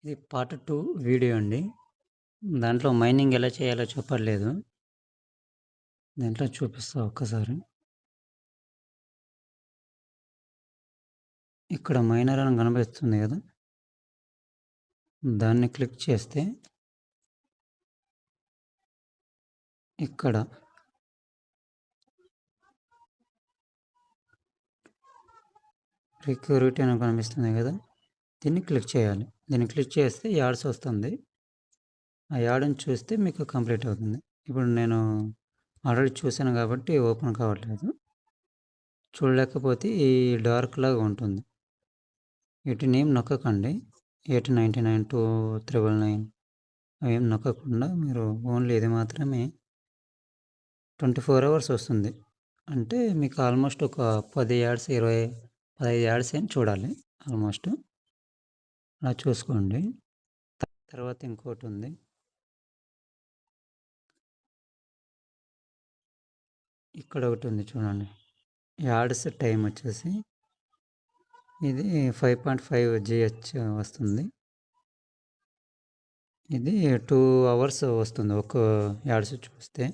ఇది part 2 video అండి. దాంట్లో మైనింగ్ ఎలా చేయాలో చెప్పట్లేదు. దీంట్లో చూపిస్తా ఒక్కసారి. ఇక్కడ మైనర్ అని కనిపిస్తుంది కదా! దాన్ని క్లిక్ చేస్తే ఇక్కడ రిక్యూరిటీ అని కనిపిస్తుంది కదా! దీన్ని క్లిక్ చేయాలి. దీన్ని క్లిక్ చేస్తే యాడ్స్ వస్తుంది. ఆ యాడ్‌ని చూస్తే మీకు కంప్లీట్ అవుతుంది. ఇప్పుడు నేను ఆల్రెడీ చూసాను కాబట్టి ఓపెన్ కావట్లేదు. చూడలేకపోతే ఈ డార్క్ లాగా ఉంటుంది. వీటినేం నొక్కకండి. 899, 2999 అవేం నొక్కకుండా మీరు ఓన్లీ ఇది మాత్రమే 24 అవర్స్ వస్తుంది. అంటే మీకు ఆల్మోస్ట్ ఒక 10 యాడ్స్, 20, 15 యాడ్స్ ఏం చూడాలి ఆల్మోస్ట్. అలా చూసుకోండి. తర్వాత ఇంకోటుంది. ఇక్కడ ఒకటుంది చూడండి. యాడ్స్ టైం వచ్చేసి ఇది 5.5 GH వస్తుంది. ఇది 2 అవర్స్ వస్తుంది. ఒక యాడ్స్ చూస్తే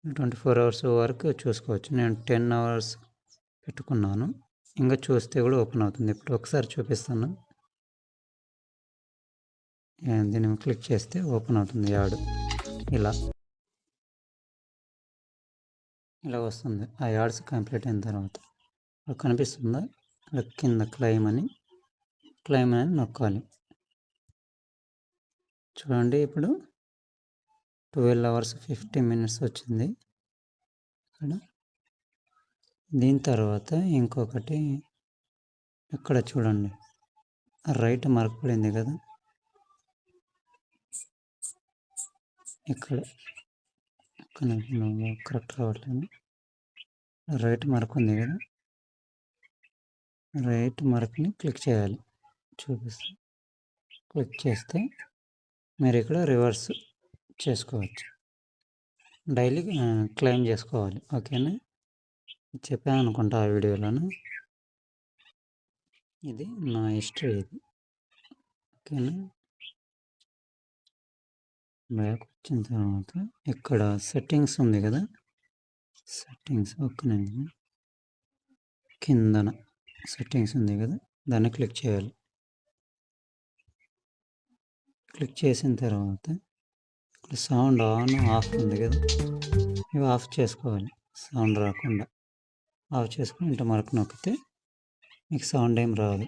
24 అవర్స్ వరకు చూసుకోవచ్చు. నేను 10 అవర్స్ పెట్టుకున్నాను. ఇంకా చూస్తే కూడా ఓపెన్ అవుతుంది. ఇప్పుడు ఒకసారి చూపిస్తాను. దీన్ని క్లిక్ చేస్తే ఓపెన్ అవుతుంది యాడ్. ఇలా వస్తుంది. ఆ యాడ్స్ కంప్లీట్ అయిన తర్వాత కనిపిస్తుందా? కింద క్లెయిమ్ అని నొక్కాలి. చూడండి ఇప్పుడు 12 అవర్స్ 50 మినిట్స్ వచ్చింది ఇక్కడ. దీని తర్వాత ఇంకొకటి ఇక్కడ చూడండి, రైట్ మార్క్ పడింది కదా, ఇక్కడ కరెక్ట్ రావట్లేదు. రైట్ మార్క్ ఉంది కదా, రైట్ మార్క్ని క్లిక్ చేయాలి. చూపిస్తే క్లిక్ చేస్తే మీరు ఇక్కడ రివర్స్ చేసుకోవచ్చు. డైలీ క్లెయిమ్ చేసుకోవాలి. ఓకేనా? చెప్పాను అనుకుంటా ఆ వీడియోలోను. ఇది నా హిస్టరీ ఇది. ఓకేనా? బ్యాక్ వచ్చిన తర్వాత ఇక్కడ సెట్టింగ్స్ ఉంది కదా, సెట్టింగ్స్ కిందన సెట్టింగ్స్ ఉంది కదా, దాన్ని క్లిక్ చేయాలి. క్లిక్ చేసిన తర్వాత ఇక్కడ సౌండ్ ఆన్ ఆఫ్ ఉంది కదా, ఇవి ఆఫ్ చేసుకోవాలి. సౌండ్ రాకుండా ఆఫ్ చేసుకుని ఇంట మార్క్ నొక్కితే మీకు సౌండ్ ఏం రాదు.